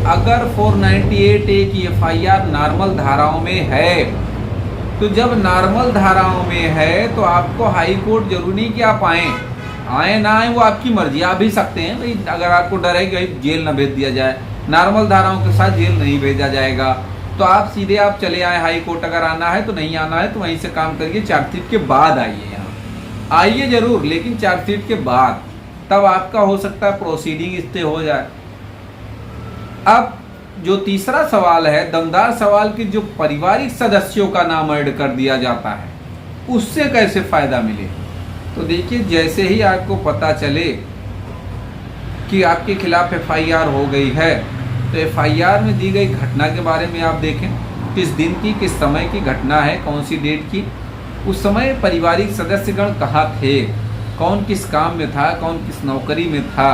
अगर 498A की FIR normal धाराओं में है, तो जब नॉर्मल धाराओं में है तो आपको हाई कोर्ट जरूरी नहीं कि आप आए ना आए, वो आपकी मर्जी, आ भी सकते हैं भाई। अगर आपको डर है कि भाई जेल ना भेज दिया जाए, नॉर्मल धाराओं के साथ जेल नहीं भेजा जाएगा, तो आप सीधे आप चले आए हाई कोर्ट। अगर आना है तो, नहीं आना है तो वहीं से काम करिए, चार्जशीट के बाद आइए। यहाँ आइए जरूर, लेकिन चार्जशीट के बाद, तब आपका हो सकता है प्रोसीडिंग स्टे हो जाए। अब जो तीसरा सवाल है, दमदार सवाल कि जो पारिवारिक सदस्यों का नाम ऐड कर दिया जाता है, उससे कैसे फायदा मिले। तो देखिए, जैसे ही आपको पता चले कि आपके खिलाफ एफआईआर हो गई है, तो एफआईआर में दी गई घटना के बारे में आप देखें, किस दिन की, किस समय की घटना है, कौन सी डेट की, उस समय पारिवारिक सदस्यगण कहाँ थे, कौन किस काम में था, कौन किस नौकरी में था,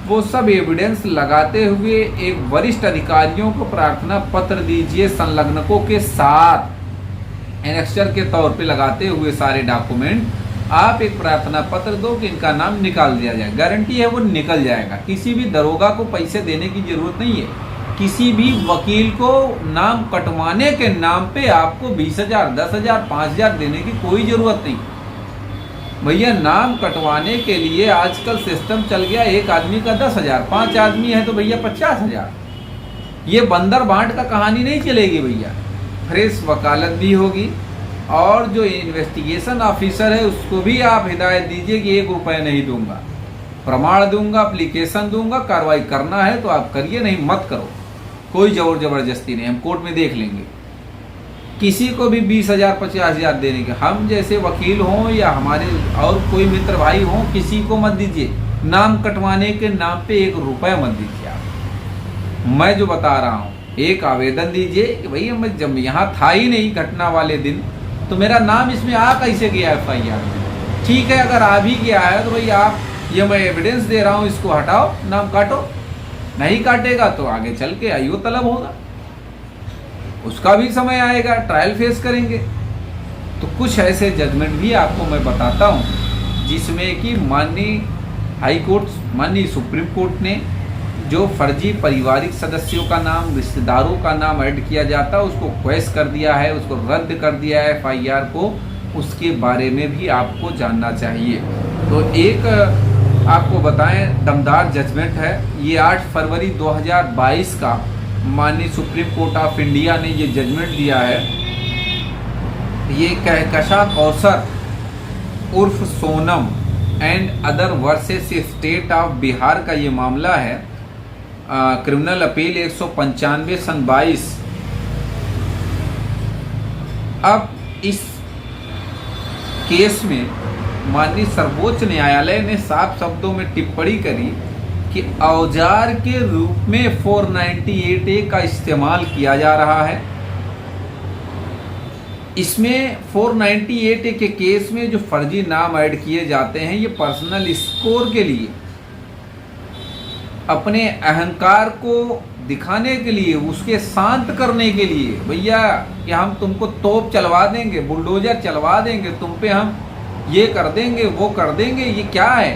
वो सब एविडेंस लगाते हुए एक वरिष्ठ अधिकारियों को प्रार्थना पत्र दीजिए संलग्नकों के साथ, एनेक्सचर के तौर पे लगाते हुए सारे डॉक्यूमेंट आप एक प्रार्थना पत्र दो कि इनका नाम निकाल दिया जाए। गारंटी है वो निकल जाएगा। किसी भी दरोगा को पैसे देने की जरूरत नहीं है, किसी भी वकील को नाम कटवाने के नाम पे आपको 20,000, 10,000, 5,000 देने की कोई जरूरत नहीं। भैया, नाम कटवाने के लिए आजकल सिस्टम चल गया, एक आदमी का 10,000, 5 आदमी है तो भैया 50,000। ये बंदर बांट का कहानी नहीं चलेगी भैया। फ्रेश वकालत भी होगी, और जो इन्वेस्टिगेशन ऑफिसर है उसको भी आप हिदायत दीजिए कि 1 रुपये नहीं दूंगा, प्रमाण दूंगा, एप्लीकेशन दूंगा, कार्रवाई करना है तो आप करिए, नहीं मत करो, कोई जोर जबरदस्ती नहीं, हम कोर्ट में देख लेंगे। किसी को भी 20,000, 50,000 देने के, हम जैसे वकील हों या हमारे और कोई मित्र भाई हों, किसी को मत दीजिए। नाम कटवाने के नाम पे 1 रुपया मत दीजिए आप। मैं जो बता रहा हूँ, एक आवेदन दीजिए कि भैया मैं जब यहाँ था ही नहीं घटना वाले दिन, तो मेरा नाम इसमें आ कैसे गया एफआईआर में। ठीक है, अगर आ भी गया है तो भैया आप, ये मैं एविडेंस दे रहा हूँ, इसको हटाओ, नाम काटो। नहीं काटेगा तो आगे चल के आईओ तलब होगा, उसका भी समय आएगा, ट्रायल फेस करेंगे। तो कुछ ऐसे जजमेंट भी आपको मैं बताता हूँ जिसमें कि माननीय हाई कोर्ट, माननीय सुप्रीम कोर्ट ने जो फर्जी पारिवारिक सदस्यों का नाम, रिश्तेदारों का नाम ऐड किया जाता है, उसको क्वेश कर दिया है, उसको रद्द कर दिया है एफआईआर को, उसके बारे में भी आपको जानना चाहिए। तो एक आपको बताएं, दमदार जजमेंट है ये, 8 फरवरी 2022 का माननीय सुप्रीम कोर्ट ऑफ इंडिया ने ये जजमेंट दिया है। ये कहकशा कौसर उर्फ Sonam and other versus state of Bihar का ये मामला है। क्रिमिनल अपील 195 सन 22। अब इस केस में माननीय सर्वोच्च न्यायालय ने साफ शब्दों में टिप्पणी करी कि औजार के रूप में 498A का इस्तेमाल किया जा रहा है। इसमें 498A के केस में जो फर्जी नाम ऐड किए जाते हैं, ये पर्सनल स्कोर के लिए, अपने अहंकार को दिखाने के लिए, उसके शांत करने के लिए, भैया कि हम तुमको तोप चलवा देंगे, बुलडोजर चलवा देंगे, तुम पे हम ये कर देंगे, वो कर देंगे, ये क्या है,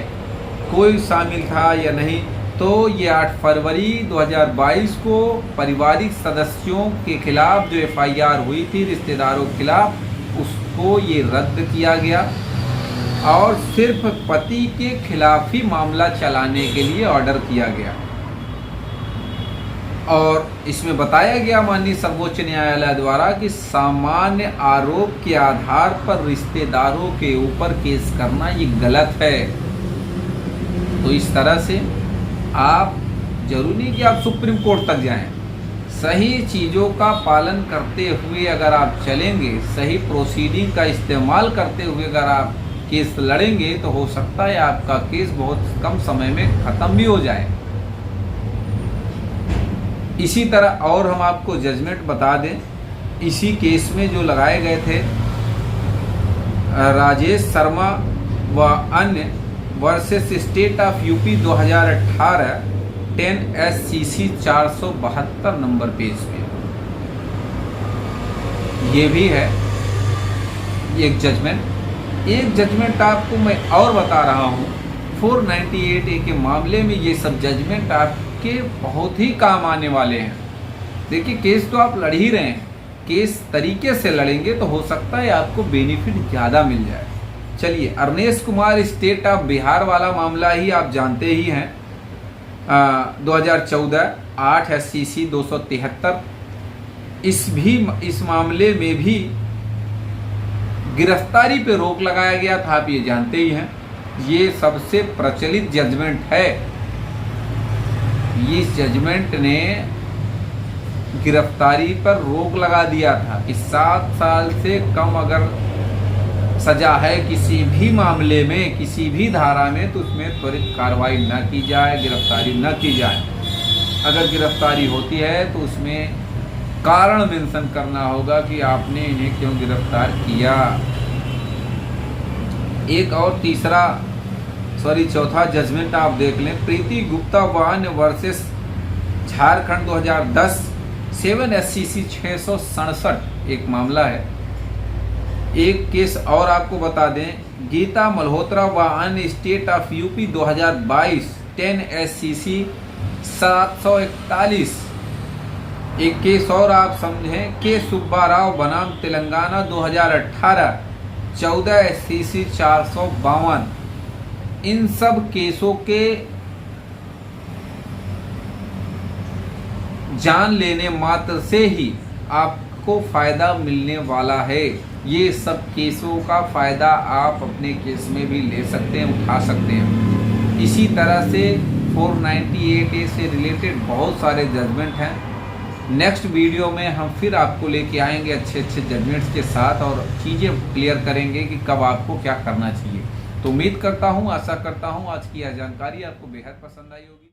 कोई शामिल था या नहीं। तो ये 8 फरवरी 2022 को पारिवारिक सदस्यों के खिलाफ जो एफआईआर हुई थी रिश्तेदारों के खिलाफ, उसको ये रद्द किया गया और सिर्फ पति के खिलाफ ही मामला चलाने के लिए ऑर्डर किया गया। और इसमें बताया गया माननीय सर्वोच्च न्यायालय द्वारा कि सामान्य आरोप के आधार पर रिश्तेदारों के ऊपर केस करना ये गलत है। तो इस तरह से आप, जरूरी नहीं कि आप सुप्रीम कोर्ट तक जाएं, सही चीज़ों का पालन करते हुए अगर आप चलेंगे, सही प्रोसीडिंग का इस्तेमाल करते हुए अगर आप केस लड़ेंगे, तो हो सकता है आपका केस बहुत कम समय में ख़त्म भी हो जाए। इसी तरह और हम आपको जजमेंट बता दें, इसी केस में जो लगाए गए थे राजेश शर्मा व अन्य versus state of UP 2018 10 SCC 472 number page पे, ये भी है एक जजमेंट। एक जजमेंट आपको मैं और बता रहा हूँ, 498A के मामले में ये सब जजमेंट आपके आपके बहुत ही काम आने वाले हैं। देखिए केस तो आप लड़ ही रहे हैं, केस तरीके से लड़ेंगे तो हो सकता है आपको बेनिफिट ज़्यादा मिल जाए। चलिए, अरनेश कुमार स्टेट ऑफ बिहार वाला मामला ही आप जानते ही हैं। 2014 8 SCC 273। इस मामले में भी गिरफ्तारी पे रोक लगाया गया था, आप ये जानते ही हैं। ये सबसे प्रचलित जजमेंट है। इस जजमेंट ने गिरफ्तारी पर रोक लगा दिया था कि 7 साल से कम अगर सजा है किसी भी मामले में, किसी भी धारा में, तो उसमें त्वरित कार्रवाई न की जाए, गिरफ्तारी न की जाए। अगर गिरफ्तारी होती है तो उसमें कारण मेंशन करना होगा कि आपने इन्हें क्यों गिरफ्तार किया। एक और चौथा जजमेंट आप देख लें। प्रीति गुप्ता वाहन वर्सेस झारखंड 2010 7 SCC 667 एक मामला है। एक केस और आपको बता दें, गीता मल्होत्रा वाहन स्टेट ऑफ यूपी 2022 10 SCC 741। एक केस और आप समझें, के सुब्बा राव बनाम तेलंगाना 2018 14 SCC 452। इन सब केसों के जान लेने मात्र से ही आपको फायदा मिलने वाला है। ये सब केसों का फायदा आप अपने केस में भी ले सकते हैं, उठा सकते हैं। इसी तरह से 498A से रिलेटेड बहुत सारे जजमेंट हैं। नेक्स्ट वीडियो में हम फिर आपको लेके आएंगे अच्छे जजमेंट्स के साथ और चीज़ें क्लियर करेंगे कि कब आपको क्या करना चाहिए। तो उम्मीद करता हूँ, आशा करता हूँ आज की यह जानकारी आपको बेहद पसंद आई होगी।